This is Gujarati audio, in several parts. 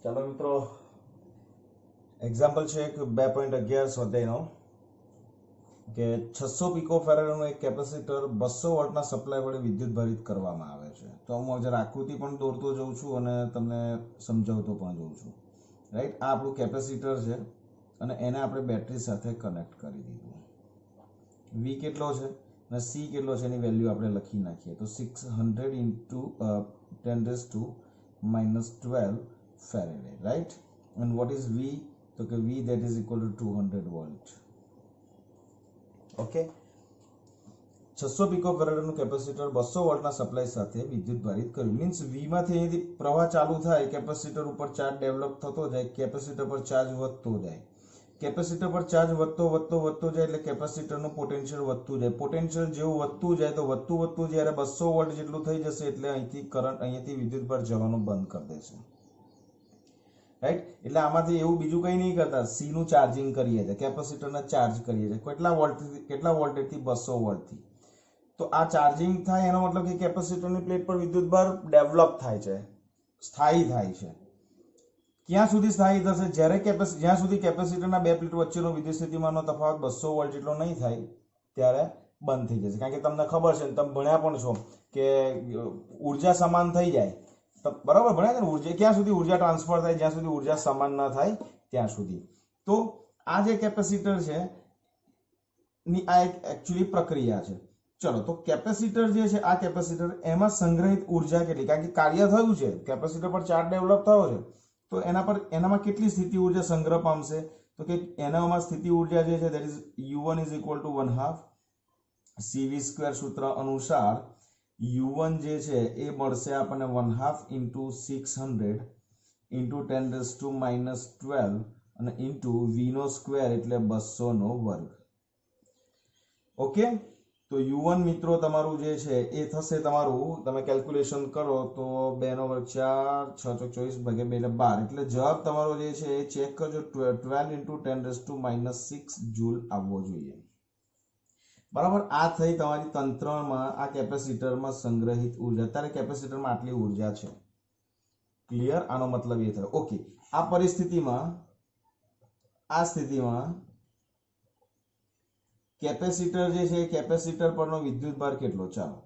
ચાલો મિત્રો, એક્ઝામ્પલ છે એક 2.11 સ્વાધ્યાયનો કે 600 પિકો ફેરાડનું એક કેપેસિટર 200 વોલ્ટના સપ્લાય વડે વિદ્યુત ભારિત કરવામાં આવે છે. તો હું જરા આકૃતિ પણ દોરતો જઉં છું અને તમને સમજાવતો પણ જઉં છું. રાઈટ, આ આપણું કેપેસિટર છે અને એને આપણે બેટરી સાથે કનેક્ટ કરી દીધું. વી કેટલો છે અને સી કેટલો છે એની વેલ્યુ આપણે લખી નાખીએ તો 600 into 10⁻12 farad. Right, and what is V? તો કે V that is equal to 200 volt. Okay, 600 pico ફેરાડનું કેપેસિટર 200 વોલ્ટના સપ્લાય સાથે વિદ્યુત ભારિત કર્યું. મીન્સ V માંથી અહીંથી પ્રવાહ ચાલુ થાય, કેપેસિટર ઉપર ચાર્જ ડેવલપ થતો જાય, કેપેસિટર પર ચાર્જ વધતો જાય. કેપેસિટર પર ચાર્જ વધતો જાય એટલે કેપેસિટરનું પોટેન્શિયલ વધતું જાય. પોટેન્શિયલ જેવું વધતું જાય તો વધતું જ્યારે 200 વોલ્ટ જેટલું થઈ જશે એટલે અહીંયાથી વિદ્યુતભાર જવાનું બંધ કરી દેશે. રાઈટ, એટલે આમાંથી એવું બીજું કંઈ નહીં કરતા, સી નું ચાર્જિંગ કરીએ છીએ, કેપેસિટરને ચાર્જ કરીએ છીએ. કેટલા વોલ્ટેજથી? 200 વોલ્ટથી. તો આ ચાર્જિંગ થાય એનો મતલબ કે કેપેસિટરની પ્લેટ પર વિદ્યુતભાર ડેવલપ થાય છે, સ્થાયી થાય છે. ક્યાં સુધી સ્થાયી થશે? જ્યાં સુધી કેપેસિટરના બે પ્લેટ વચ્ચેનો વિદ્યુત સ્થિતિમાનનો તફાવત 200 વોલ્ટ જેટલો નહીં થાય ત્યારે બંધ થઈ જશે. કારણ કે તમને ખબર છે, તમે ભણ્યા પણ છો કે ઉર્જા સમાન થઈ જાય, બરાબર ભણ્યા છે ને? ઉર્જા ક્યાં સુધી ઉર્જા ટ્રાન્સફર થાય? જ્યાં સુધી ઉર્જા સમાન ન થાય ત્યાં સુધી. તો આ જે કેપેસિટર છે ની આ એક એકચ્યુઅલી પ્રક્રિયા છે. ચલો, તો કેપેસિટર જે છે, આ કેપેસિટર એમાં સંગ્રહિત ઉર્જા કેટલી? કારણ કે કાર્ય થયું છે, કેપેસિટર પર ચાર્જ ડેવલપ થયો છે, તો એનામાં કેટલી સ્થિતિ ઉર્જા સંગ્રહ પામશે? તો કે એનામાં સ્થિતિ ઉર્જા જે છે, that is U1 is equal to 1/2 CV² સૂત્ર અનુસાર U1 જે છે એ મળશે આપણને 1/2 into 600 into 10⁻12 અને into V નો સ્ક્વેર એટલે 200 નો વર્ગ. ઓકે, તો U1 મિત્રો તમારું જે છે એ થશે તમારું, તમે કેલ્ક્યુલેશન કરો તો 2 નો વર્ગ 4, 6 ચોક 24 ભાગ્યા 2 એટલે 12. એટલે જવાબ તમારો જે છે એ ચેક કરજો, 12 into 10⁻6 જૂલ આવવો જોઈએ. બરાબર, આ થઈ તમારી તંત્રમાં આ કેપેસિટરમાં સંગ્રહિત ઉર્જા. અત્યારે કેપેસિટરમાં આટલી ઉર્જા છે. ક્લિયર? આનો મતલબ એ થયો. ઓકે, આ સ્થિતિમાં કેપેસિટર જે છે, કેપેસિટર પરનો વિદ્યુતભાર કેટલો? ચાલો,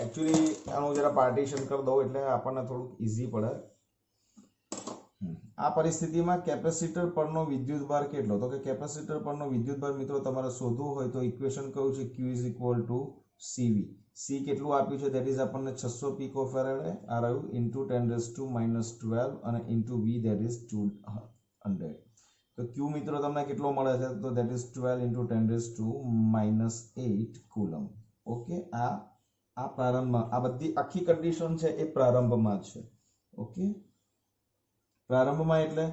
એકચ્યુઅલી આનું જરા પાર્ટીશન કરી દઉં એટલે આપણને થોડુંક ઈઝી પડે. આ પરિસ્થિતિમાં કેપેસિટર પરનો વિદ્યુતભાર કેટલો? તો કે કેપેસિટર પરનો વિદ્યુતભાર મિત્રો તમારે શોધવું હોય તો ઇક્વેશન કયું છે? Q is equal to CV. C કેટલું આપ્યું છે? that is આપણને 600 પિકો ફેરાડે આ રહ્યું, into 10⁻12 અને into V that is 200. તો Q મિત્રો તમને કેટલો મળે છે? તો that is 12 into 10⁻8 coulomb. Okay, આ પ્રારંભમાં, આ બધી આખી કન્ડિશન છે એ પ્રારંભમાં છે. ઓકે, પ્રારંભમાં એટલે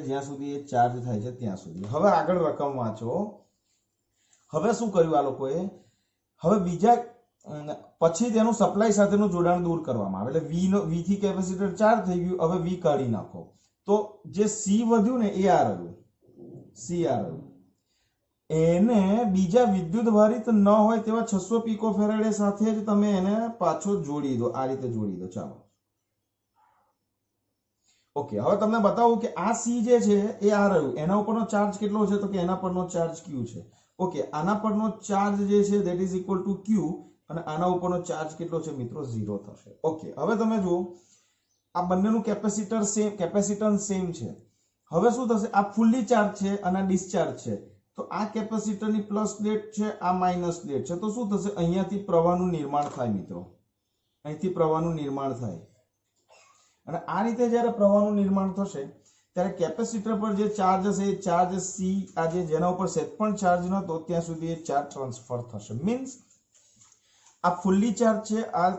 જ્યાં સુધી એ ચાર્જ થાય છે ત્યાં સુધી. હવે આગળ રકમ વાંચો. હવે શું કર્યું આ લોકોએ? હવે પછી તેનું સપ્લાય સાથેનું જોડાણ દૂર કરવામાં આવે, એટલે V થી કેપેસિટર ચાર્જ થઈ ગયું. હવે V કાઢી નાખો તો જે C વધ્યું ને એ આ રહ્યું, C આ રહ્યું. એને બીજા વિદ્યુત ભારિત ન હોય તેવા 600 પિકો ફેરાડે સાથે જ તમે એને પાછો જોડી દો, આ રીતે જોડી દો. ચાલો, ઓકે, હવે તમને બતાવું કે આ C જે છે એ આ રહ્યું, એના ઉપરનો ચાર્જ કેટલો છે? તો કે એના પરનો ચાર્જ Q છે. ઓકે, આના પરનો ચાર્જ જે છે that is equal to Q અને આના ઉપરનો ચાર્જ કેટલો છે મિત્રો? 0 થશે. ઓકે, હવે તમે જુઓ આ બંનેનું કેપેસિટન્સ સેમ છે. હવે શું થશે? આ ફૂલ્લી ચાર્જ છે અને ડિસ્ચાર્જ છે. તો આ કેપેસિટરની પ્લસ પ્લેટ છે, આ માઇનસ પ્લેટ છે. તો શું થશે? અહીંયાથી પ્રવાહનું નિર્માણ થાય મિત્રો, અહીંથી પ્રવાહનું નિર્માણ થાય. અને આ રીતે જ્યારે પ્રવાહનું નિર્માણ થશે ત્યારે કેપેસિટર પર જે ચાર્જ હશે એ ચાર્જ C, આ જેના ઉપર સેટ પણ ચાર્જ નતો ત્યાં સુધી એ ચાર્જ ટ્રાન્સફર થશે. મીન્સ આ ફૂલ્લી ચાર્જ છે, આ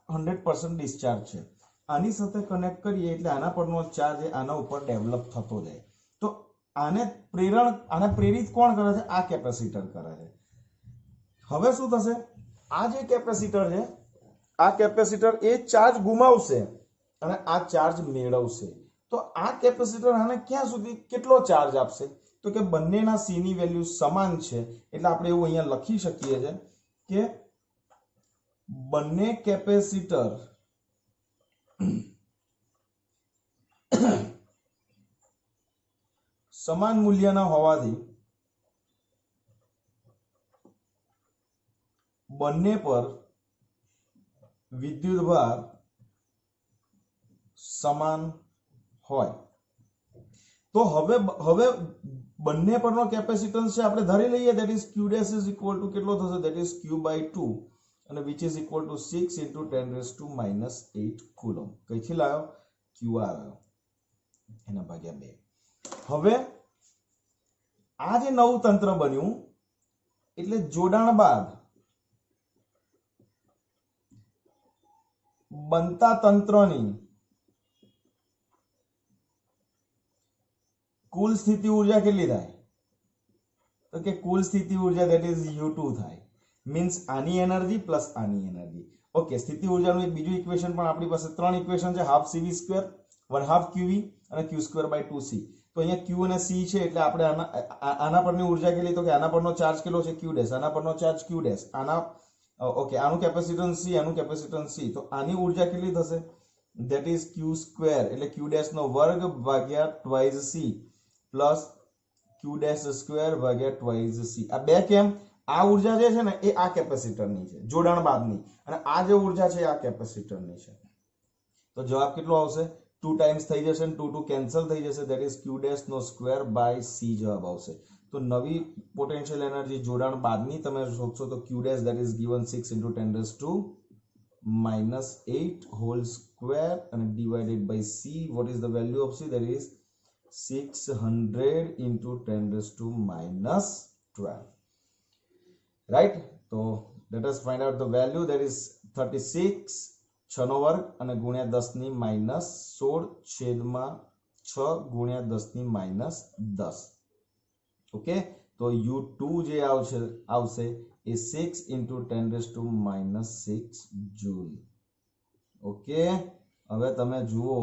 100% ડિસ્ચાર્જ છે. આની સાથે કનેક્ટ કરીએ એટલે આના પરનો ચાર્જ આના ઉપર ડેવલપ થતો જાય. તો આને પ્રેરિત કોણ કરે છે? આ કેપેસિટર કરે છે. હવે શું થશે? આ જે કેપેસિટર છે, આ કેપેસિટર એ ચાર્જ ગુમાવશે અને આ ચાર્જ મેળવશે. તો આ કેપેસિટર આને ક્યાં સુધી કેટલો ચાર્જ આપશે? તો કે બંનેના C ની વેલ્યુ સમાન છે એટલે આપણે એવું અહીંયા લખી શકીએ છીએ કે બંને કેપેસિટર સમાન મૂલ્યના હોવાથી બંને પર વિદ્યુતભાર સમાન હોય તો હવે બંને પરનો કેપેસિટન્સ છે આપણે ધારી લઈએ that is q dash is equal to કેટલો થશે that is q by 2 અને which is equal to 6 into 10 raised to minus 8 coulomb કઈથી લાવ્યો qr આવ્યો એના ભાગ્યા 2 હવે આ જે નવું તંત્ર બન્યું એટલે જોડાણ બાદ બનતા તંત્રની કુલ સ્થિતિ ઊર્જા કેટલી થાય તો કે કુલ સ્થિતિ ઊર્જા that is u2 થાય મીન્સ આની એનર્જી પ્લસ આની એનર્જી ઓકે સ્થિતિ ઊર્જાનું એક બીજું ઇક્વેશન પણ આપણી પાસે ત્રણ ઇક્વેશન છે હાફ cv સ્ક્વેર 1/2 qv અને q સ્ક્વેર બાય 2c તો અહીંયા q અને c છે એટલે આપણે આના પરની ઊર્જા કેટલી તો કે આના પરનો ચાર્જ કેટલો છે q ડેશ આના પરનો ચાર્જ q ડેશ આના ઓકે આનું કેપેસિટન્સ c આનું કેપેસિટન્સ c તો આની ઊર્જા કેટલી થશે that is q સ્ક્વેર એટલે q ડેશ નો વર્ગ ભાગ્યા twice c plus q dash square ભાગ્યા ટ્વાઇસ c આ બે કેમ આ ઊર્જા જે છે ને એ આ કેપેસિટરની છે જોડાણ બાદની અને આ જે ઊર્જા છે આ કેપેસિટરની છે તો જવાબ કેટલો આવશે 2 ટાઈમ્સ થઈ જશે અને 2 કેન્સલ થઈ જશે that is q ડેશ નો સ્ક્વેર બાય c જવાબ આવશે તો નવી પોટેન્શિયલ એનર્જી જોડાણ બાદની તમે શોધશો તો q dash that is given 6 into 10 raised to minus 8 whole square and divided by c what is the value of c that is 600 into 10 raised to minus 12 right so let us find out the value that is 36 6 નો વર્ગ અને ગુણ્યા 10 ની માઈનસ 16 છેદમાં 6 ગુણ્યા 10 ની માઈનસ 10 ઓકે તો u2 જે આવશે એ 6 into 10 raised to minus 6 joule okay હવે તમે જુઓ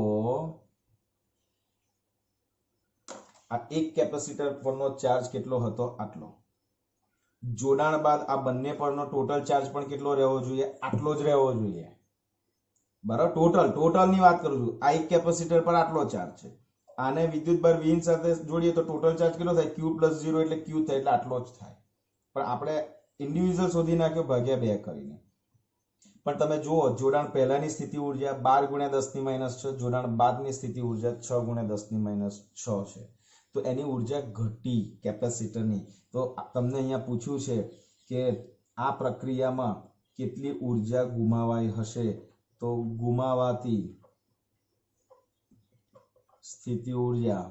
આ એક કેપેસિટર પરનો ચાર્જ કેટલો હતો આટલો જોડાણ બાદ આ બંને પરનો ટોટલ ચાર્જ પણ કેટલો રહેવો જોઈએ આટલો જ રહેવો જોઈએ બરાબર ટોટલ ની વાત કરું છું આ એક કેપેસિટર પર આટલો ચાર્જ છે આને વિદ્યુતભાર v સાથે જોડીએ તો ટોટલ ચાર્જ કેટલો થાય q + 0 એટલે q થાય એટલે આટલો જ થાય પણ આપણે ઇન્ડિવિડ્યુઅલ શોધી નાખ્યો ભાગ્યા 2 કરીને પણ તમે જુઓ જોડાણ પહેલાની સ્થિતિ ઊર્જા 12 * 10 ની -6 જોડાણ બાદની સ્થિતિ ઊર્જા 6 * 10 ની -6 છે તો એની ઊર્જા ઘટી કેપેસિટરની તો તમને અહીંયા પૂછ્યું છે કે આ પ્રક્રિયામાં કેટલી ઊર્જા ગુમાવાઈ હશે તો ગુમાવાતી સ્થિતિ ઊર્જા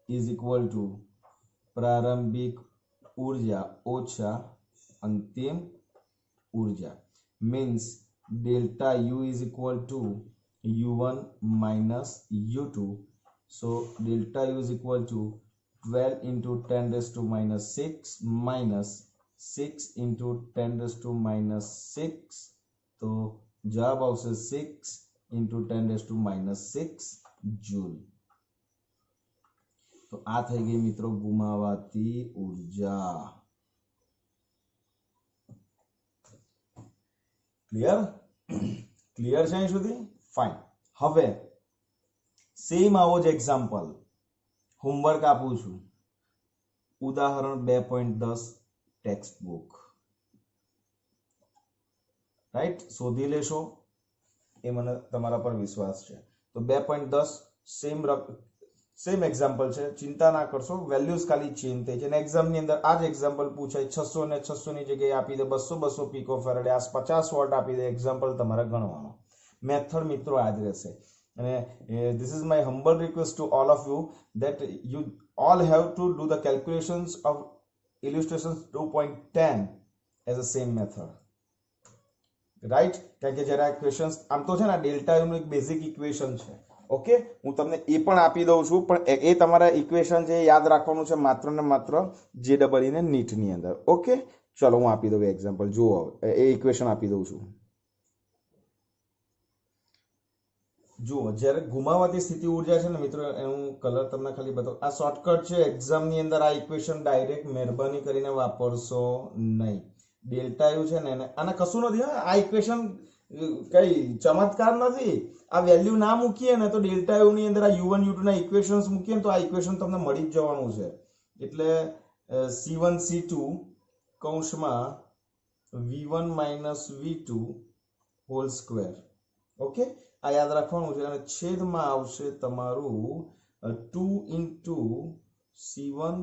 ઇઝ ઇક્વલ ટુ પ્રારંભિક ઊર્જા ઓછા અંતિમ ઊર્જા means delta U is equal two U1 minus U2 so delta U is equal to 12 into 10 raised to minus 6 minus 6 into 10 raised to minus 6 तो जवाब આવશે 6 into 10 raised to minus 6 joule तो आ થઈ ગઈ મિત્રો ગુમાવાતી ઊર્જા ક્લિયર છે અહીં સુધી ફાઇન હવે સેમ આવો જ એક્ઝામ્પલ હોમવર્ક આપું છું ઉદાહરણ 2.10 ટેક્સ્ટ બુક રાઈટ શોધી લેશો એ મને તમારા પર વિશ્વાસ છે તો 2.10 સેમ એક્ઝામ્પલ છે ચિંતા ના કરશો વેલ્યુઝ ખાલી ચેન્જ થઈ છે અને એક્ઝામ ની અંદર આ જ એક્ઝામ્પલ પૂછાય 600 ને 600 ની જગ્યાએ આપી દે 200 પીકોફેરેડે આ 50 વોટ આપી દે એક્ઝામ્પલ તમારે ગણવાનો મેથડ મિત્રો આ જ રહેશે and this is my humble request to all of you that you all have to do the calculations of illustrations 2.10 as the same method right કારણ કે જરા ક્વેશ્ચન્સ આમ તો છે ને ડેલ્ટા યુ નું એક બેઝિક ઇક્વેશન છે ઓકે હું તમને એ પણ આપી દઉં છું પણ એ તમારા ઇક્વેશન જે યાદ રાખવાનું છે માત્ર ને માત્ર JEE ને નીટ ની અંદર ઓકે ચલો હું આપી દઉં એક્ઝામ્પલ જુઓ એ ઇક્વેશન આપી દઉં છું જુઓ જ્યારે ગુમાવાતી સ્થિતિ ઊર્જા છે ને મિત્રો એનું કલર તમને ખાલી બતાવું આ શોર્ટકટ છે એક્ઝામ ની અંદર આ ઇક્વેશન ડાયરેક્ટ મહેરબાની કરીને વાપરશો નહીં ડેલ્ટા યુ છે ને આને કશું નથી આ ઇક્વેશન કઈ ચમત્કાર નથી આ વેલ્યુ ના મૂકીએ ને તો ડેલ્ટા યુ ની અંદર આ u1 u2 ના ઇક્વેશન્સ મૂકીએ ને તો આ ઇક્વેશન તમને મળી જ જવાનું છે એટલે c1 c2 કૌંસમાં v1 v2 whole square okay આ યાદ રાખવાનું છે અને છેદમાં આવશે તમારું 2 into c1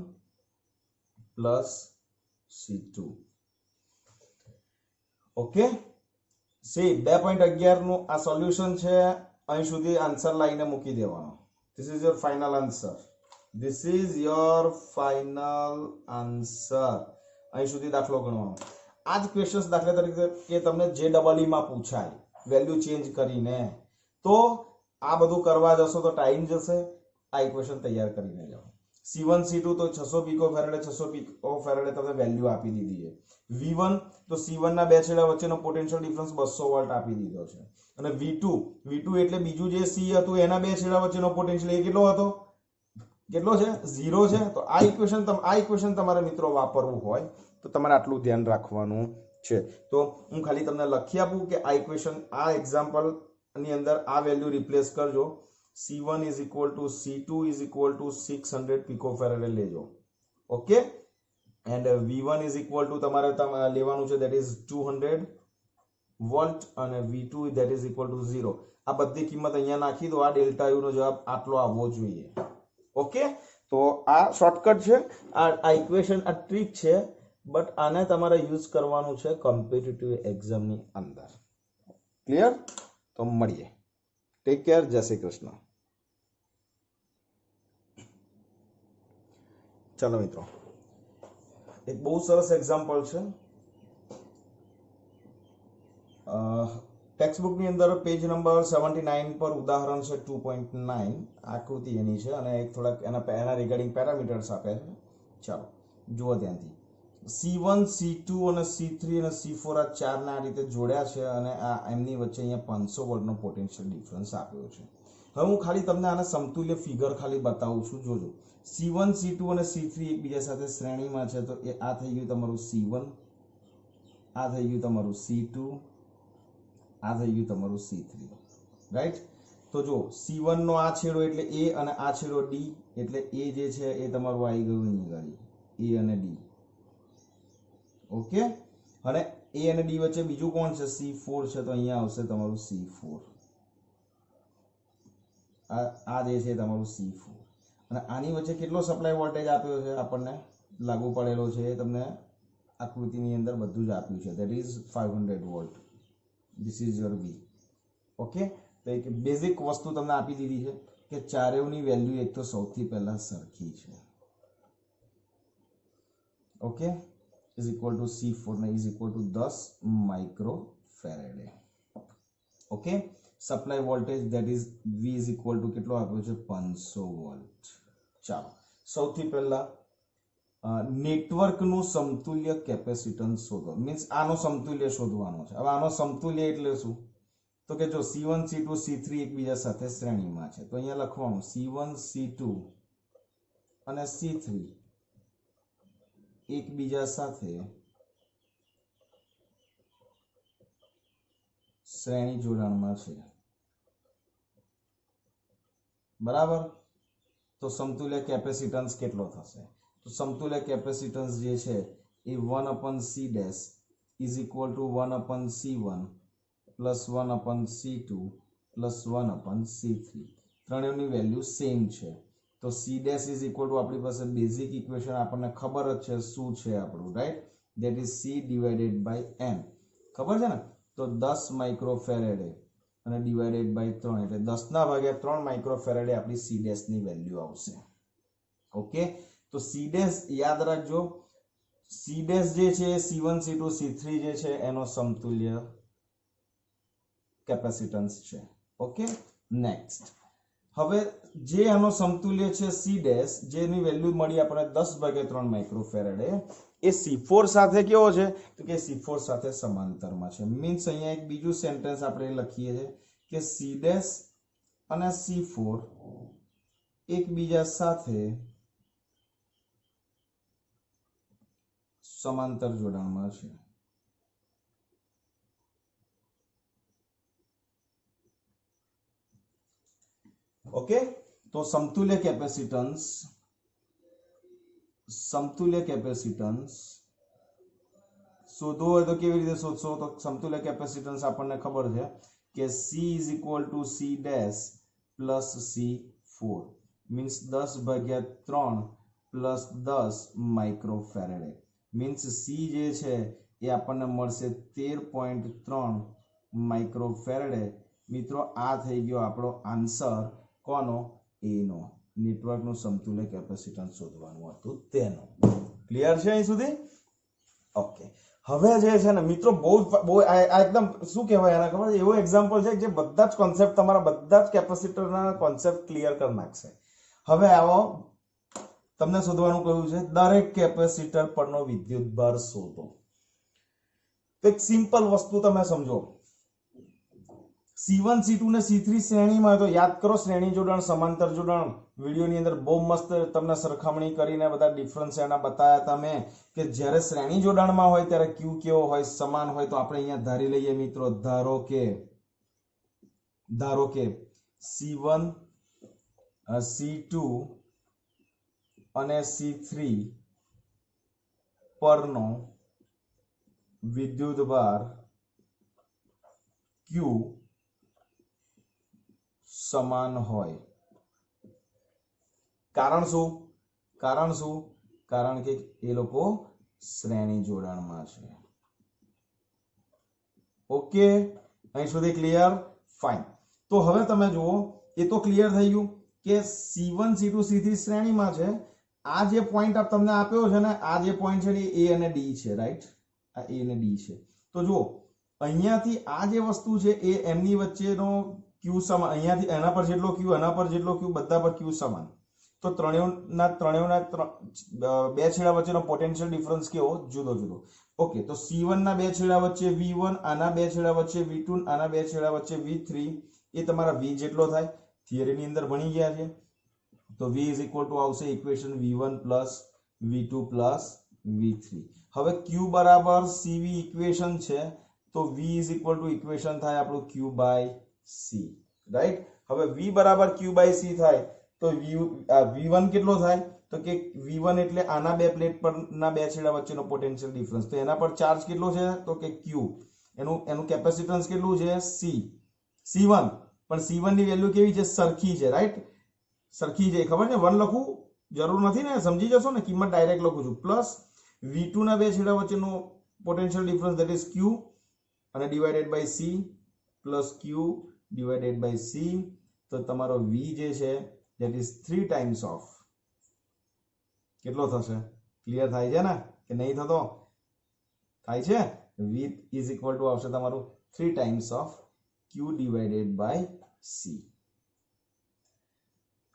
plus c2 okay C 2.11 નું આ સોલ્યુશન છે અહીં સુધી આન્સર લાઈને મૂકી દેવાનો this is your final answer this is your final answer અહીં સુધી દાખલો ગણવાનો આ જ ક્વેશ્ચન્સ દાખલા તરીકે કે તમને જે ડબલ ઈ માં પૂછાય વેલ્યુ ચેન્જ કરીને તો આ બધું કરવા જશો તો ટાઈમ જશે આ ઇક્વેશન તૈયાર કરીને જાઓ C1 C2 તો 600 પીકોફેરેડે 600 પીકોફેરેડે તમને વેલ્યુ આપી દીધી છે V1 તો C1 ના બે છેડા વચ્ચેનો પોટેન્શિયલ ડિફરન્સ 200 વોલ્ટ આપી દીધો છે અને V2 એટલે બીજું જે C હતું એના બે છેડા વચ્ચેનો પોટેન્શિયલ એ કેટલો છે 0 છે તો આ ઇક્વેશન તમારે મિત્રો વાપરવું હોય તો તમારે આટલું ધ્યાન રાખવાનું છે તો હું ખાલી તમને લખી આપું કે આ ઇક્વેશન આ એક્ઝામ્પલ ની અંદર આ વેલ્યુ રિપ્લેસ કરજો C1 is equal to C2 is equal to 600 picofarad લેજો okay and V1 is equal to તમારે લેવાનું છે that is 200 વોલ્ટ અને V2 that is equal to 0 આ બધી કિંમત અહીંયા નાખી દો આ ડેલ્ટા યુ નો જવાબ આટલો આવવો જોઈએ ઓકે તો આ શોર્ટકટ છે આ ઇક્વેશન આ ટ્રીક છે બટ આને તમારે યુઝ કરવાનું છે કોમ્પિટિટિવ એક્ઝામ ની અંદર ક્લિયર તો મળીએ ટેક કેર જય શ્રી કૃષ્ણ ચાલો મિત્રો એક બહુ સરસ એક્ઝામ્પલ છે ટેક્સ્ટ બુક ની અંદર પેજ નંબર 79 પર ઉદાહરણ છે 2.9 આકૃતિ એની છે અને એક થોડાક એના રિગાર્ડિંગ પેરામીટર્સ આપે છે ચાલો જુઓ ધ્યાનથી C1 C2 અને C3 અને C4 આ ચારને આ રીતે જોડ્યા છે અને આ એમની વચ્ચે અહીંયા 500 વોલ્ટનો પોટેન્શિયલ ડિફરન્સ આપ્યો છે હવે હું ખાલી તમને આના સમતુલ્ય ફિગર ખાલી બતાવું છું જોજો C1 C2 અને C3 એકબીજા સાથે શ્રેણીમાં છે તો એ આ થઈ ગયું તમારું C1 આ થઈ ગયું તમારું C2 આ થઈ ગયું તમારું C3 રાઈટ તો જો C1 નો આ છેડો એટલે A અને આ છેડો D એટલે A જે છે એ તમારું આવી ગયું અહીં ગાડી A અને D ઓકે અને A અને D વચ્ચે બીજું કોણ છે C4 છે તો અહીંયા આવશે તમારું C4 આ જે છે તમારું C4 અને આની વચ્ચે કેટલો સપ્લાય વોલ્ટેજ આપ્યો છે આપણને લાગુ પડેલો છે તમને આકૃતિની અંદર બધું જ આપ્યું છે that is 500 volt this is your V okay તો એક બેઝિક વસ્તુ તમને આપી દીધી છે કે ચારેવની વેલ્યુ એક તો સૌથી પહેલા સરખી છે okay is equal to C4 ને is equal to 10 માઇક્રોફેરેડે okay supply voltage that is V is equal to કેટલો આપ્યો છે 500 વોલ્ટ ચાલો સૌથી પહેલા નેટવર્કનું સમતુલ્ય કેપેસિટન્સ શોધો મીન્સ આનો સમતુલ્ય શોધવાનો છે હવે આનો સમતુલ્ય એટલે શું તો કે જો C1 C2 C3 એકબીજા સાથે શ્રેણીમાં છે તો અહીંયા લખવાનું C1 C2 અને C3 એકબીજા સાથે શ્રેણી જોડાણમાં છે બરાબર તો સમતુલ્ય કેપેસિટન્સ કેટલો થશે તો સમતુલ્ય કેપેસિટન્સ જે છે એ 1/C' is equal to 1/C1 plus 1/C2 plus 1/C3 ત્રણેયની વેલ્યુ સેમ છે તો C' is equal to આપણી પાસે બેઝિક ઇક્વેશન આપણને ખબર જ છે શું છે આપણું right that is C divided by M ખબર છે ને તો 10 માઇક્રોફેરેડે અને ડિવાઇડેડ બાય 3 એટલે 10 ના ભાગ્યા 3 માઇક્રોફેરેડે આપણી C' ની વેલ્યુ આવશે ઓકે તો C' યાદ રાખજો C' જે છે C1 C2 C3 જે છે એનો સમતુલ્ય કેપેસિટન્સ છે ઓકે નેક્સ્ટ હવે જે આનો સમતુલ્ય છે C' જેની વેલ્યુ મળી આપણને 10/3 માઇક્રોફેરેડે એ C4 સાથે કેવો છે તો કે C4 સાથે સમાંતરમાં છે મીન્સ અહીંયા એક બીજું સેન્ટેન્સ આપણે લખીએ છે કે C' અને C4 એકબીજા સાથે સમાંતર જોડાણમાં છે ઓકે, તો સમતુલ્ય કેપેસિટન્સ શોધવું હોય તો કેવી રીતે શોધશો? તો સમતુલ્ય કેપેસિટન્સ આપણને ખબર છે કે C is equal to C dash plus C4 means 10/3 plus 10 માઇક્રોફેરેડે means C જે છે એ આપણને મળશે 13.3 માઇક્રોફેરેડે. મિત્રો આ થઈ ગયો આપણો આન્સર કોનો? એ નો. નેટવર્કનું સમતુલ્ય કેપેસિટન્સ શોધવાનું હતું તેનો. ક્લિયર છે અહીં સુધી? ઓકે, હવે જે છે ને મિત્રો બહુ આ એકદમ શું કહેવાય એના ખબર? એવો એક્ઝામ્પલ છે જે બધા જ કોન્સેપ્ટ તમારા બધા જ કેપેસિટરના કોન્સેપ્ટ ક્લિયર કરી નાખશે. હવે આવો, તમને શોધવાનું કહ્યું છે દરેક કેપેસિટર પરનો વિદ્યુતભાર શોધો. તો એક સિમ્પલ વસ્તુ તમે સમજો, C1 C2 ને C3 શ્રેણીમાં તો યાદ કરો શ્રેણી જોડાણ સમાંતર જોડાણ વિડિયોની અંદર બહુ મસ્ત તમને સરખામણી કરીને બધા ડિફરન્સ એના બતાવ્યા હતા મેં કે જ્યારે શ્રેણી જોડાણમાં હોય ત્યારે Q કેવો હોય? સમાન હોય. તો આપણે અહીંયા ધારી લઈએ મિત્રો, ધારો કે C1 C2 અને C3 પરનો વિદ્યુતભાર Q સમાન હોય. કારણ શું? કારણ કે એ લોકો શ્રેણી જોડાણમાં છે. ઓકે, અહીં સુધી ક્લિયર? ફાઇન. તો હવે તમે જુઓ, એ તો ક્લિયર થઈ ગયું કે C1 C2 C3 શ્રેણીમાં છે. આ જે પોઈન્ટ તમને આપ્યો છે ને, આ જે પોઈન્ટ છે એ A અને D છે, રાઈટ? આ A અને D છે. તો જુઓ અહીંયાથી આ જે વસ્તુ છે એ એમની વચ્ચેનો Q સમાન, અહીંયાથી એના પર જેટલો Q એના પર જેટલો Q બધા પર Q સમાન. તો ત્રણેયના બે છેડા વચ્ચેનો પોટેન્શિયલ ડિફરન્સ કેવો? જુદો જુદો. ઓકે, તો C1 ના બે છેડા વચ્ચે V1, આના બે છેડા વચ્ચે V2, આના બે છેડા વચ્ચે V3 એ તમારા V જેટલો થાય. થિયરીની અંદર ભણી ગયા છે. તો V is equal to આવશે equation V1 plus V2 plus V3. હવે Q બરાબર CV ઇક્વેશન છે તો V is equal to equation થાય આપણું Q by C, રાઈટ? હવે V બરાબર Q by C થાય તો V1 કેટલો થાય? તો કે V1 એટલે આના બે પ્લેટ પરના બે છેડા વચ્ચેનો પોટેન્શિયલ ડિફરન્સ. તો એના પર ચાર્જ કેટલો છે? તો કે Q. એનું કેપેસિટન્સ કેટલું છે? C1. પણ C1 ની વેલ્યુ કેવી છે? સરખી છે, રાઈટ? સરખી છે, ખબર છે? 1 લખું જરૂર નથી ને, સમજી જશો ને, કિંમત ડાયરેક્ટ લખું છું. પ્લસ V2 ના બે છેડા વચ્ચેનો potential difference that is Q અને divided by C plus Q divided by C. તો તમારો V જે છે ધેટ ઇઝ 3 ટાઈમ્સ ઓફ કેટલો થશે? ક્લિયર થાય છે ને કે નહીં થતો? થાય છે. V ઇઝ ઇક્વલ ટુ આવશે તમારું 3 times of Q divided by C.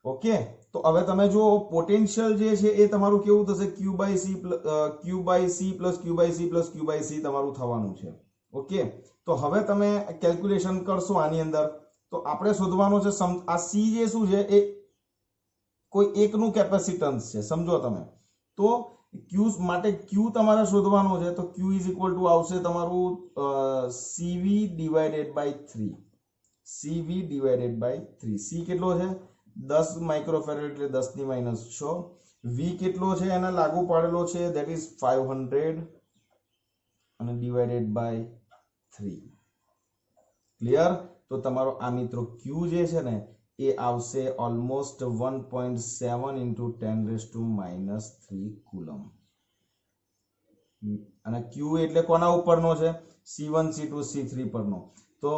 Okay, તો હવે તમે જો પોટેન્શિયલ જે છે એ તમારું કેવું થશે? Q by C plus Q by C plus Q by C plus Q by C તમારું થવાનું છે. ઓકે, તો હવે તમે કેલ્ક્યુલેશન કરશો આની અંદર તો આપણે શોધવાનું છે આ C જે શું છે એ કોઈ એકનું કેપેસિટન્સ છે, સમજો તમે. તો Q માટે Q તમારે શોધવાનો છે તો Q ઇઝ ઇક્વલ ટુ આવશે તમારું CV divided by 3. CV divided by 3. C કેટલો છે? 10 માઇક્રોફેરેડ એટલે 10 ની માઈનસ 6. V કેટલો છે એના લાગુ પાડેલો છે ધેટ ઇઝ 500 અને ડિવાઇડેડ બાય 3. ક્લિયર? તો તમારો આ મિત્રો Q જે છે ને એ આવશે ઓલમોસ્ટ 1.7 into 10⁻³ કુલમ. અને Q એટલે કોના ઉપરનો છે? C1 C2 C3 પરનો. તો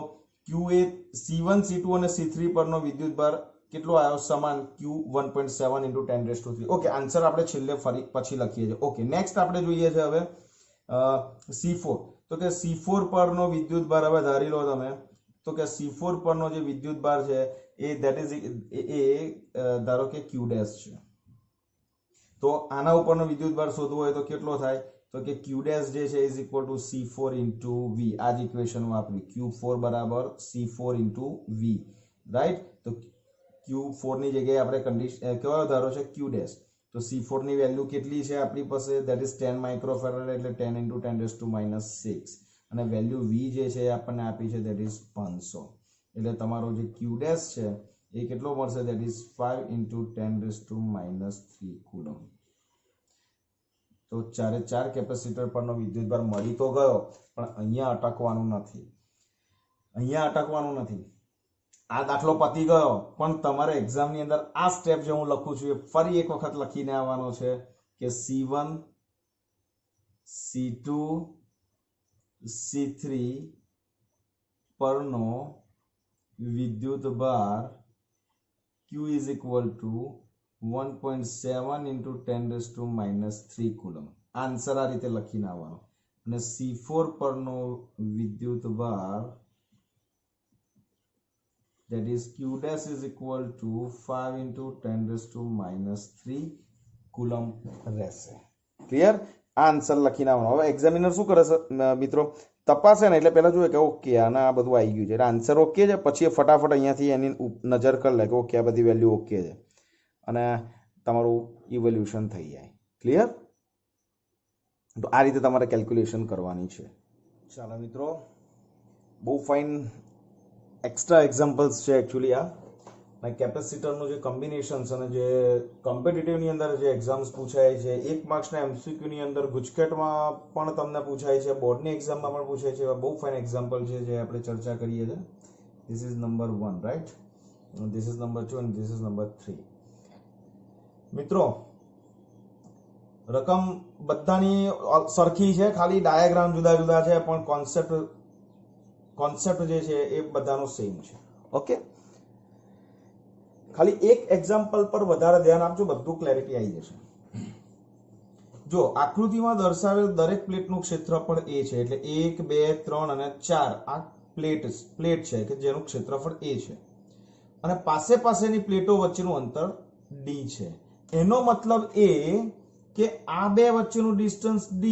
Q એ C1 C2 અને C3 પરનો વિદ્યુતભાર કેટલો આવ્યો? સમાન Q 1.7 into 10⁻³. ઓકે, આન્સર આપણે છેલ્લે ફરી પછી લખીએ છીએ. ઓકે, નેક્સ્ટ આપણે જોઈએ છે હવે C4. તો કે C4 પરનો વિદ્યુતભાર હવે ધારી લો તમે તો કે C4 પરનો જે વિદ્યુતભાર છે એ ધેટ ઇઝ ધારો કે Q ડેશ છે. તો આના ઉપરનો વિદ્યુતભાર શોધવો હોય તો કેટલો થાય? તો કે Q ડેશ જે છે is equal two C4 into V. આ જ ઇક્વેશન વાપરી Q4 બરાબર C4 into V, રાઈટ? તો Q4 ની જગ્યાએ આપણે કન્ડિશન કયો ધારો છે? Q dash. તો C4 ની વેલ્યુ કેટલી છે આપણી પાસે? ધેટ ઇઝ 10 માઇક્રોફેરેડ એટલે 10 into 10⁻⁶. અને વેલ્યુ V જે છે આપણને આપી છે ધેટ ઇઝ 500. એટલે તમારો જે Q ડેશ છે એ કેટલો મળશે? That is 5 × 10⁻³ coulomb. તો 4 કેપેસિટર પરનો વિદ્યુતભાર મળી તો ગયો, પણ અહીંયા અટકવાનું નથી. આ દાખલો પતી ગયો, પણ તમારે એક્ઝામની અંદર આ સ્ટેપ જે હું લખું છું એ ફરી એક વખત લખીને આવવાનો છે કે C1 C2 C3 પરનો વિદ્યુતભાર Q is equal to 1.7 × 10⁻³ coulomb. Answer આ રીતે લખીને આવવાનો. અને C4 પરનો વિદ્યુતભાર that is Q dash is equal to 5 × 10⁻³ coulomb રહેશે. ક્લિયર? આ આન્સર લખીને આવવાનો. હવે એક્ઝામિનર શું કરે છે મિત્રો? તપાસે ને એટલે પહેલા જોઈએ કે ઓકે આના આ બધું આવી ગયું છે, એટલે આન્સર ઓકે છે, પછી એ ફટાફટ અહીંયાથી એની નજર કરી લે કે ઓકે આ બધી વેલ્યુ ઓકે છે, અને તમારું ઇવોલ્યુશન થઈ જાય. ક્લિયર? તો આ રીતે તમારે કેલ્ક્યુલેશન કરવાની છે. ચાલો મિત્રો, બહુ ફાઇન એક્સ્ટ્રા એક્ઝામ્પલ્સ છે એકચ્યુઅલી આ, અને કેપેસિટરનું જે કોમ્બિનેશન્સ અને જે કોમ્પિટિટિવની અંદર જે એક્ઝામ્સ પૂછાય છે, 1 માર્ક્સના એમસીક્યુની અંદર ગુજકેટમાં પણ તમને પૂછાય છે, બોર્ડની એક્ઝામમાં પણ પૂછાય છે. એવા બહુ ફાઇન એક્ઝામ્પલ છે જે આપણે ચર્ચા કરીએ છીએ. This is number 1, right? This is number 2 અને ધીસ ઇઝ નંબર 3. મિત્રો, રકમ બધાની સરખી છે, ખાલી ડાયાગ્રામ જુદા જુદા છે, પણ કોન્સેપ્ટ જે છે એ બધાનો સેમ છે. ઓકે, ખાલી એક એક્ઝામ્પલ પર વધારે ધ્યાન આપજો, બધું ક્લેરિટી આવી જશે. જો આકૃતિમાં દર્શાવેલ દરેક પ્લેટનું ક્ષેત્રફળ A છે, એટલે 1 2 3 અને 4 આ પ્લેટ છે કે જેનું ક્ષેત્રફળ A છે, અને પાસેની પ્લેટો વચ્ચેનું અંતર D છે. એનો મતલબ એ કે આ બે વચ્ચેનું ડિસ્ટન્સ D,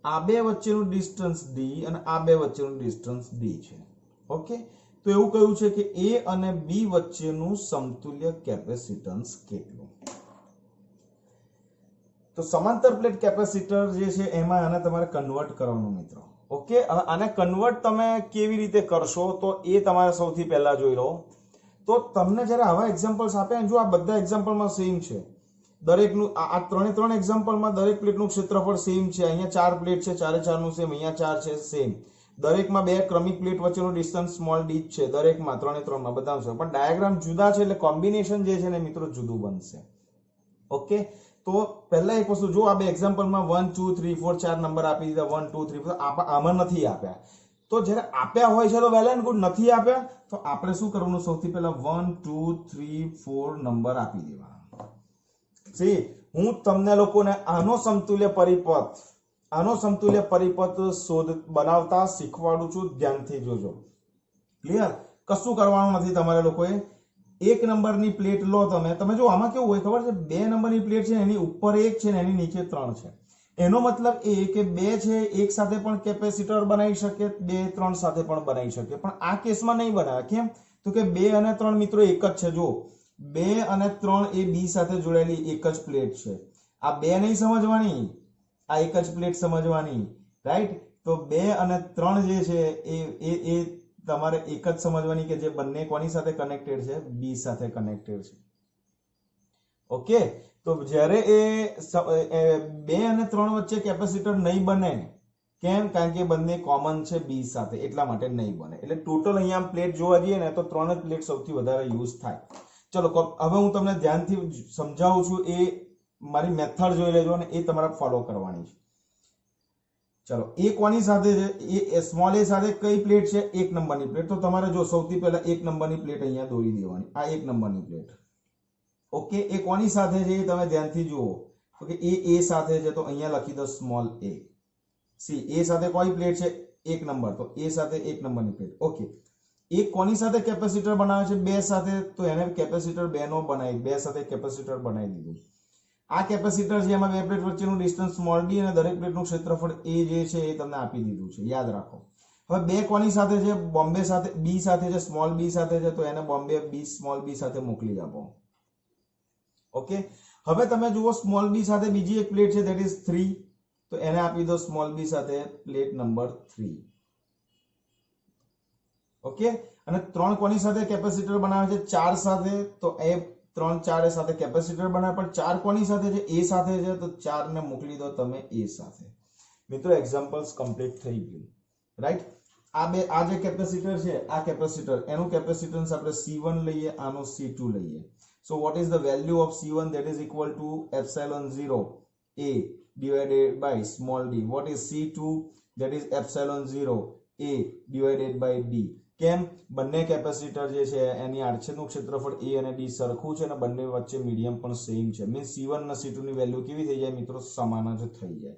આ બે વચ્ચેનું ડિસ્ટન્સ D અને આ બે વચ્ચેનું ડિસ્ટન્સ D છે. ઓકે, તો એવું કહ્યું છે કે A અને B વચ્ચેનું સમતુલ્ય કેપેસિટન્સ કેટલું? તો સમાંતર પ્લેટ કેપેસિટર જે છે એમાં આને તમારે કન્વર્ટ કરવાનું મિત્રો. ઓકે, હવે આને કન્વર્ટ તમે કેવી રીતે કરશો તો એ તમારે સૌથી પહેલા જોઈ લો. તો તમને જ્યારે આવા એક્ઝામ્પલ્સ આપે, જો આ બધા એક્ઝામ્પલમાં સેમ છે, દરેકનું આ ત્રણ એક્ઝામ્પલમાં દરેક પ્લેટનું ક્ષેત્રફળ સેમ છે. અહીંયા 4 પ્લેટ છે, 4 નું સેમ, અહીંયા 4 છે સેમ. દરેકમાં બે ક્રમિક પ્લેટ વચ્ચેનું ડિસ્ટન્સ સ્મોલ d છે, દરેકમાં 3 માં બધા છે, પણ ડાયાગ્રામ જુદા છે એટલે કોમ્બિનેશન જે છે ને મિત્રો જુદું બનશે. ઓકે, તો પહેલા એક વસ્તુ જો, આ બે એક્ઝામ્પલમાં 1 2 3 4 4 નંબર આપી દીધા, 1 2 3 4, આમાં નથી આપ્યા. તો જ્યારે આપ્યા હોય છે તો વેલ એન્ડ ગુડ, નથી આપ્યા તો આપણે શું કરવાનું? સૌથી પહેલા 1 2 3 4 નંબર આપી દેવાના. સી, હું તમને લોકોને આનો સમતુલ્ય પરિપથ શોધ બનાવતા શીખવાડું છું, ધ્યાનથી જોજો. ક્લિયર? કશું કરવાનું નથી તમારે લોકોએ. 1 નંબરની પ્લેટ લો તમે જો, આમાં કેવું હોય ખબર છે? 2 નંબરની પ્લેટ છે, એની ઉપર 1 છે ને એની નીચે 3 છે. એનો મતલબ એ કે 2 છે એક સાથે પણ કેપેસિટર બનાવી શકે, 2 3 સાથે પણ બનાવી શકે, પણ આ કેસમાં નહીં બનાવે. કેમ? તો કે 2 અને 3 મિત્રો એક જ છે. જો 2 અને 3 એ B સાથે જોડાયેલી એક જ પ્લેટ છે. આ 2 નહીં સમજવાની, આ એક જ પ્લેટ સમજવાની, રાઈટ? તો 2 અને 3 જે છે એ તમારે એક જ સમજવાની કે જે બંને કોની સાથે કનેક્ટેડ છે? B સાથે કનેક્ટેડ છે. ઓકે, તો જ્યારે એ 2 અને 3 વચ્ચે કેપેસિટર નહીં બને. કેમ? કારણ કે બંને કોમન છે B સાથે, એટલા માટે નહીં બને. એટલે ટોટલ અહીંયા પ્લેટ જોવા જઈએ ને તો 3 જ પ્લેટ સૌથી વધારે યુઝ થાય. ચલો, હવે હું તમને ધ્યાનથી સમજાવું છું, એ મારી મેથડ જોઈ લેજો અને એ તમારે ફોલો કરવાની છે. ચલો, એ કોની સાથે છે? એ સ્મોલ a સાથે કઈ પ્લેટ છે? 1 નંબરની પ્લેટ. તો તમારે જો સૌથી પહેલા 1 નંબરની પ્લેટ અહીંયા દોરી દેવાની, આ 1 નંબરની પ્લેટ. ઓકે, એ કોની સાથે છે એ તમે ધ્યાનથી જુઓ. ઓકે, એ A સાથે છે તો અહીંયા લખી દો સ્મોલ a. સી, A સાથે કોઈ પ્લેટ છે? 1 નંબર, તો A સાથે 1 નંબરની પ્લેટ. ઓકે, એ કોની સાથે કેપેસિટર બનાવે છે? 2 સાથે, તો એને કેપેસિટર 2 નો બનાવી, 2 સાથે કેપેસિટર બનાવી દીધું. આ કેપેસિટર છે, એમાં બે પ્લેટ વચ્ચેનું ડિસ્ટન્સ સ્મોલ d અને દરેક પ્લેટનું ક્ષેત્રફળ A જે છે એ તમને આપી દીધું છે, યાદ રાખો. હવે 2 કોની સાથે છે? બોમ્બે સાથે, B સાથે છે, સ્મોલ b સાથે છે, તો એને બોમ્બે B સ્મોલ b સાથે મોકલી આપો. ઓકે, હવે તમે જુઓ સ્મોલ b સાથે બીજી એક પ્લેટ છે, ધેટ ઇઝ 3, તો એને આપી દો સ્મોલ b સાથે પ્લેટ નંબર 3. ઓકે, અને 3 કોની સાથે કેપેસિટર બનાવે છે? 4 સાથે. તો એ 3 4 સાથે કેપેસિટર બનાવે, પણ 4 કોની સાથે છે? એ સાથે છે. તો 4 ને મોકલી દો તમે એ સાથે. મિત્રો એક્ઝામ્પલ્સ કમ્પ્લીટ થઈ ગયું, રાઈટ. આ જે કેપેસિટર છે, આ કેપેસિટર, એનું કેપેસિટન્સ આપણે C1 લઈએ, આનો C2 લઈએ. So what is the value of C1? That is equal to epsilon 0 A divided by small d. What is C2? That is epsilon 0 A divided by d. કેમ? બંને કેપેસિટર જે છે એની આડછેદનું ક્ષેત્રફળ A અને D સરખું છે અને બંને વચ્ચે મીડિયમ પણ સેમ છે. મીન્સ C1 અને C2 ની વેલ્યુ કેવી થઈ જાય મિત્રો? સમાન જ થઈ જાય.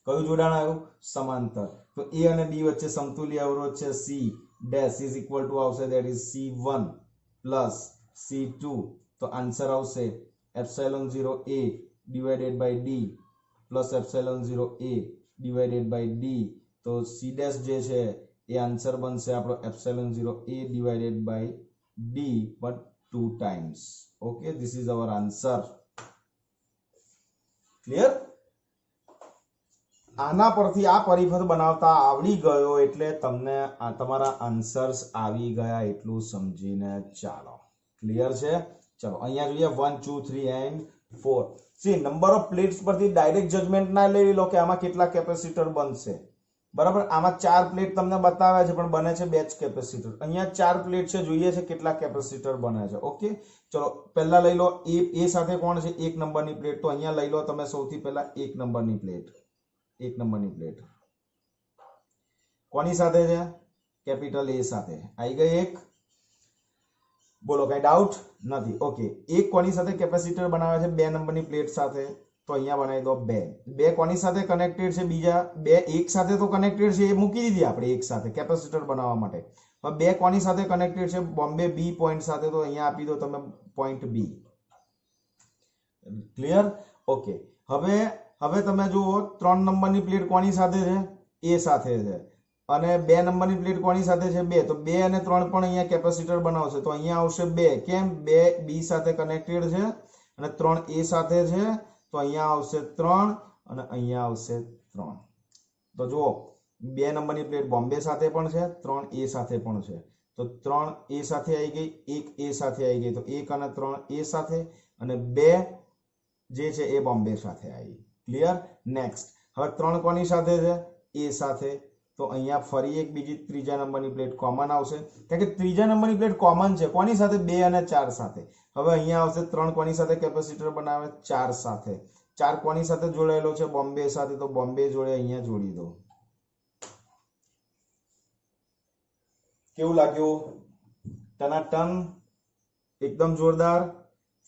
કયું જોડાણ આવ્યું? સમાંતર. તો A અને D વચ્ચે સમતુલ્ય અવરોધ છે C dash is equal to આવશે that is C1 plus C2. તો આન્સર આવશે epsilon 0 A divided by D plus epsilon 0 A divided by D. તો C dash જે છે એ આન્સર બનશે આપણો epsilon 0 A divided by D but 2 times. Okay, this is our answer. Clear? આના પરથી આ પરિપથ બનાવતા આવડી ગયો એટલે તમને તમારા આન્સર્સ આવી ગયા એટલું સમજીને ચાલો. ક્લિયર છે? ચલો અહીંયા જોઈએ 1 2 3 and 4. C number of plates પરથી ડાયરેક્ટ જજમેન્ટ ના લઈ લો કે આમાં કેટલા કેપેસિટર બનશે. બરાબર, આમાં 4 પ્લેટ તમને બતાવે છે પણ બને છે 2 જ કેપેસિટર. અહીંયા 4 પ્લેટ છે, જોઈએ છે કેટલા કેપેસિટર બને છે. ઓકે, ચલો પહેલા લઈ લો એ સાથે કોણ છે? 1 નંબરની પ્લેટ. તો અહીંયા લઈ લો તમે સૌથી પહેલા 1 નંબરની પ્લેટ. 1 નંબરની પ્લેટ કોની સાથે છે? કેપિટલ A સાથે. આવી ગઈ એક. બોલો કઈ ડાઉટ નથી? ઓકે, એક કોની સાથે કેપેસિટર બનાવે છે? 2 નંબરની પ્લેટ સાથે. તો અહીંયા બનાવી દો 2 કોની સાથે કનેક્ટેડ છે? બીજા 2 એક સાથે તો કનેક્ટેડ છે, એ મૂકી દીધી આપણે એક સાથે કેપેસિટર બનાવવા માટે. હવે 2 કોની સાથે કનેક્ટેડ છે? બોમ્બે B પોઈન્ટ સાથે. તો અહીંયા આપી દો તમે પોઈન્ટ B. ક્લિયર? ઓકે, હવે તમે જુઓ 3 નંબરની પ્લેટ કોની સાથે છે? A સાથે છે. અને 2 નંબરની પ્લેટ કોની સાથે છે? 2. તો 2 અને 3 પણ અહીંયા કેપેસિટર બનાવશે. તો અહીંયા આવશે 2. કેમ? 2 B સાથે કનેક્ટેડ છે અને 3 A સાથે છે. તો અહીંયા આવશે 3 અને અહીંયા આવશે 3. તો જુઓ 2 નંબરની પ્લેટ બોમ્બે સાથે પણ છે, 3 A સાથે પણ છે. તો 3 A સાથે આવી ગઈ, 1 A સાથે આવી ગઈ. તો 1 અને 3 A સાથે અને 2 જે છે એ બોમ્બે સાથે આવી. ક્લિયર? નેક્સ્ટ, હવે 3 કોની સાથે છે? A સાથે. તો અહીંયા ફરી એક બીજી ત્રીજા નંબરની પ્લેટ કોમન આવશે, કારણ કે ત્રીજા નંબરની પ્લેટ કોમન છે કોની સાથે? 2 અને 4 સાથે. હવે અહીંયા આવશે 3 કોની સાથે કેપેસિટર બનાવે? 4 સાથે. 4 કોની સાથે જોડાયેલો છે? બોમ્બે સાથે. તો બોમ્બે જોડે અહીંયા જોડી દો. કેવું લાગ્યું? ટનાટન, એકદમ જોરદાર.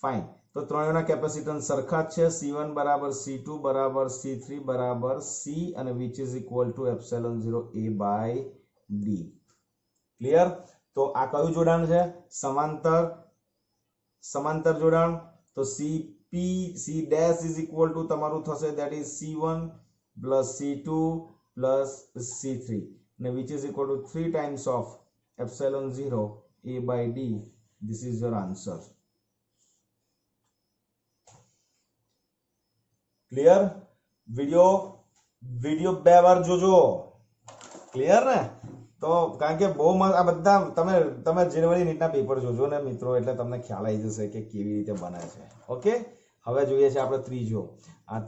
ફાઇન. તો ત્રણેયના કેપેસિટન્સ સરખા જ છે. C1 બરાબર C2 બરાબર C3 બરાબર C અને which is equal to epsilon 0 A by D. Clear? તો આ કયું જોડાણ છે? સમાંતર જોડાણ. તો C dash is equal to તમારું થશે that is C1 plus C2 plus C3 અને which is equal to 3 times of epsilon 0 A by D. This is your answer. Clear? Video 2 વાર જોજો. ક્લિયર ને? તો કારણ કે બહુ આ બધા તમે જનવરી નીટના પેપર જોજો ને મિત્રો, એટલે તમને ખ્યાલ આવી જશે કે કેવી રીતે બને છે. ઓકે, હવે જોઈએ છે આપણે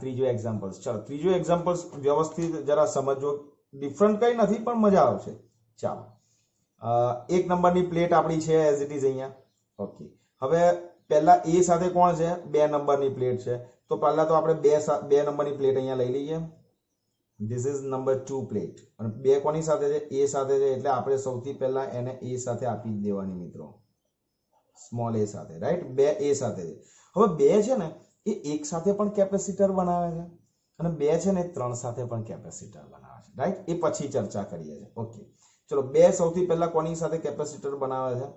ત્રીજો એક્ઝામ્પલ્સ. ચલો ત્રીજો એક્ઝામ્પલ્સ વ્યવસ્થિત જરા સમજો. ડિફરન્ટ કઈ નથી પણ મજા આવશે. ચાલો, 1 નંબરની પ્લેટ આપણી છે એઝ ઇટ ઇઝ અહીંયા. ઓકે, હવે પહેલા A સાથે કોણ છે? 2 નંબરની પ્લેટ છે. તો પહેલા તો આપણે 2 નંબરની પ્લેટ અહીંયા લઈ લઈએ. This is number 2 plate. અને 2 કોની સાથે છે? A સાથે છે. એટલે આપણે સૌથી પહેલા એને A સાથે આપી દેવાની મિત્રો, સ્મોલ a સાથે. રાઈટ? 2 A સાથે છે. હવે 2 છે ને એ 1 સાથે પણ કેપેસિટર બનાવે છે અને 2 છે ને 3 સાથે પણ કેપેસિટર બનાવે છે. રાઈટ? એ પછી ચર્ચા કરીએ છીએ. ઓકે, ચલો 2 સૌથી પહેલા કોની સાથે કેપેસિટર બનાવે છે?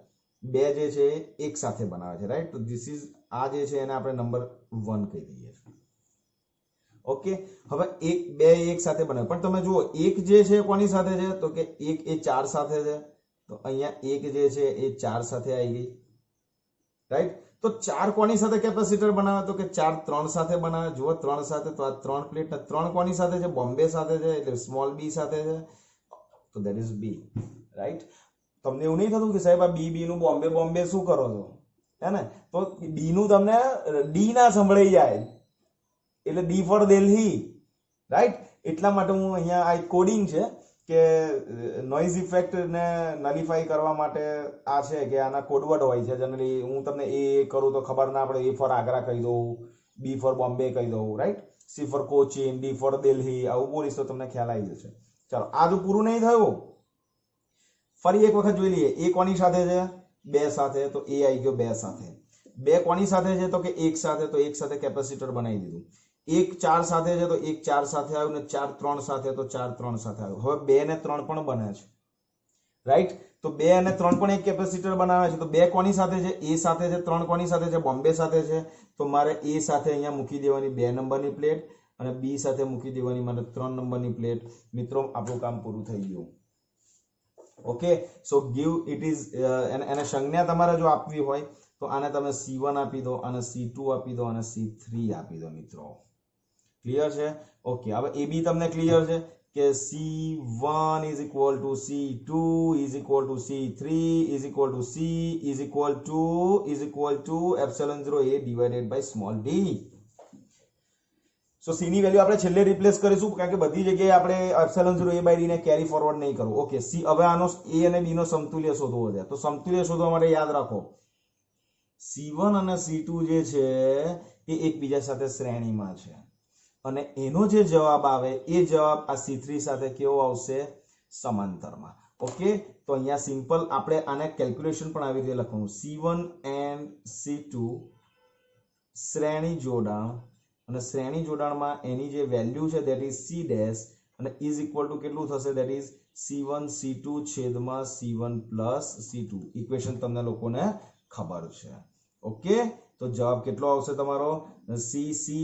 2 જે છે એ 1 સાથે બનાવે છે. રાઈટ? તો ધીસ ઇઝ આ જે છે એને આપણે નંબર 1 કહી દઈએ છીએ. ઓકે, હવે 2 1 સાથે બનાવે. પણ તમે જુઓ 1 જે છે કોની સાથે છે? તો કે 1 એ 4 સાથે છે. તો અહીંયા 1 જે છે એ 4 સાથે આવી ગઈ. રાઈટ? તો 4 કોની સાથે કેપેસિટર બનાવે? તો કે 4 3 સાથે બનાવે. જુઓ 3 સાથે. તો આ 3 પ્લેટ 3 કોની સાથે છે? બોમ્બે સાથે છે, એટલે સ્મોલ b સાથે છે. તો ધેટ ઇઝ B. રાઈટ? તમને એવું નહીં થતું કે સાહેબ આ બી નું બોમ્બે બોમ્બે શું કરો છો, હે ને? તો ડી નું તમને ડી ના સંભળાઈ જાય, એટલે ડી ફોર દિલ્હી, રાઈટ? એટલા માટે હું અહીંયા આ કોડિંગ છે કે નોઇઝ ઇફેક્ટ ને નલિફાઈ કરવા માટે આ છે કે આના કોડવર્ડ હોય છે. જનરલી હું તમને એ કરું તો ખબર ના પડે, એ ફોર આગ્રા કહી દઉં, બી ફોર બોમ્બે કહી દઉં, right? C for Cochin, D for Delhi, આવું બોલીશ તો તમને ખ્યાલ આવી જશે. ચાલો, આ જો પૂરું નહીં થયું, ફરી એક વખત જોઈ લઈએ. એ કોની સાથે છે? 2 સાથે. તો એ આવી ગયો 2 સાથે. 2 કોની સાથે છે? તો કે 1 સાથે. તો 1 સાથે કેપેસિટર બનાવી દીધું. 1 4 સાથે છે તો 1 4 સાથે આવ્યું, ને 4 3 સાથે તો 4 3 સાથે આવ્યું. હવે 2 ને 3 પણ બને છે, રાઈટ? તો 2 અને 3 પણ એક કેપેસિટર બનાવે છે. તો 2 કોની સાથે છે? એ સાથે છે. 3 કોની સાથે છે? બોમ્બે સાથે છે. તો મારે એ સાથે અહીંયા મૂકી દેવાની 2 નંબરની પ્લેટ, અને બી સાથે મૂકી દેવાની મારે 3 નંબરની પ્લેટ. મિત્રો, આપણું કામ પૂરું થઈ ગયું. Okay, so give it is, એને સંજ્ઞા તમારે જો આપવી હોય તો આને તમે C1 આપી દો, અને C2 આપી દો, અને C3 આપી દો. મિત્રો, ક્લિયર છે? ઓકે, હવે એ બી તમને ક્લિયર છે કે C1 is equal to C2 is equal to C3 is equal to C is equal to epsilon 0 A divided by small d. So C ની વેલ્યુ આપણે છેલ્લે રિપ્લેસ કરીશું, કારણ કે બધી જગ્યાએ આપણે એપ્સિલોન 0 A બાય d ને કેરી ફોરવર્ડ નહીં કરવું. ઓકે, સી, હવે આનો A અને B નો સમતુલ્ય શોધવો છે. તો સમતુલ્ય શોધવા માટે યાદ રાખો, C1 અને C2 જે છે એ એકબીજા સાથે શ્રેણીમાં છે, અને એનો જે જવાબ આવે એ જવાબ આ C3 સાથે કેવો આવશે? સમાંતરમાં. ઓકે, તો અહીંયા સિમ્પલ આપણે આને કેલ્ક્યુલેશન પણ આવી રીતે લખવાનું. C1 એન્ડ C2 શ્રેણી જોડાણ, અને શ્રેણી જોડાણમાં એની જે વેલ્યુ છે ધેટ ઇઝ C ડેશ, અને ઇઝ ઇક્વલ ટુ કેટલું થશે? ધેટ ઇઝ C1 C2 છેદમાં C1 પ્લસ C2. ઇક્વેશન તમને લોકોને ખબર છે. ઓકે, તો જવાબ કેટલો આવશે તમારો? C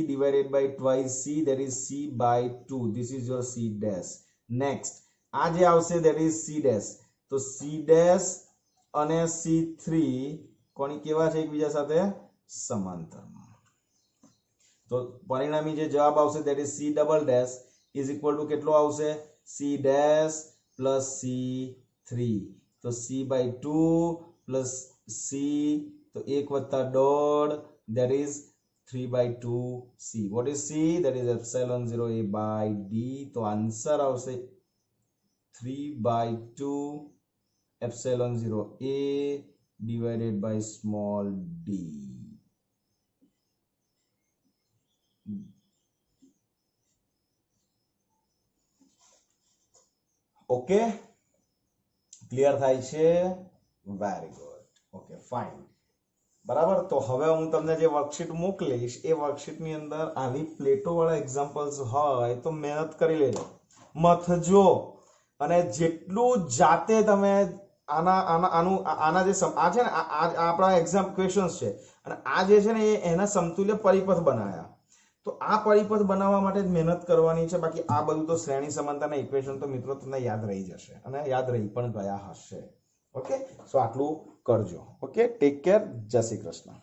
divided by twice C, that is C by 2. This is your C dash. Next આ જે આવશે ધેટ ઇઝ C ડેશ. તો C ડેશ અને C3 કોની કેવા છે? એકબીજા સાથે સમાંતરમાં. તો પરિણામી જે જવાબ આવશે that is C double dash is equal two કેટલો આવશે? C dash plus C3. તો C બાય 2 પ્લસ C, તો 1 વત્તા 1.5, that is 3 by 2 C. What is C? That is epsilon 0 A by D. તો આન્સર આવશે 3 by 2 epsilon 0 A divided by small d. Okay, clear થાય છે? Very good. Okay, fine. બરાબર. તો હવે હું તમને જે વર્કશીટ મોકલીશ એ વર્કશીટની અંદર આવી પ્લેટો વાળા એક્ઝામ્પલ્સ હોય તો મહેનત કરી લેજો, મથજો, અને જેટલું જાતે તમે આના જે આ છે ને, આ આપણા એક્ઝામ ક્વેશ્ચન્સ છે, અને આ જે છે ને એના સમતુલ્ય પરિપથ બનાવ્યા. તો આ પરિપથ બનાવવા માટે જ મહેનત કરવાની છે. બાકી આ બધું તો શ્રેણી સમાનતાના ઇક્વેશન તો મિત્રો તમને યાદ રહી જશે, અને યાદ રહી પણ ગયા હશે. ઓકે, સો આટલું કરજો. Okay, take care. જય શ્રી કૃષ્ણ.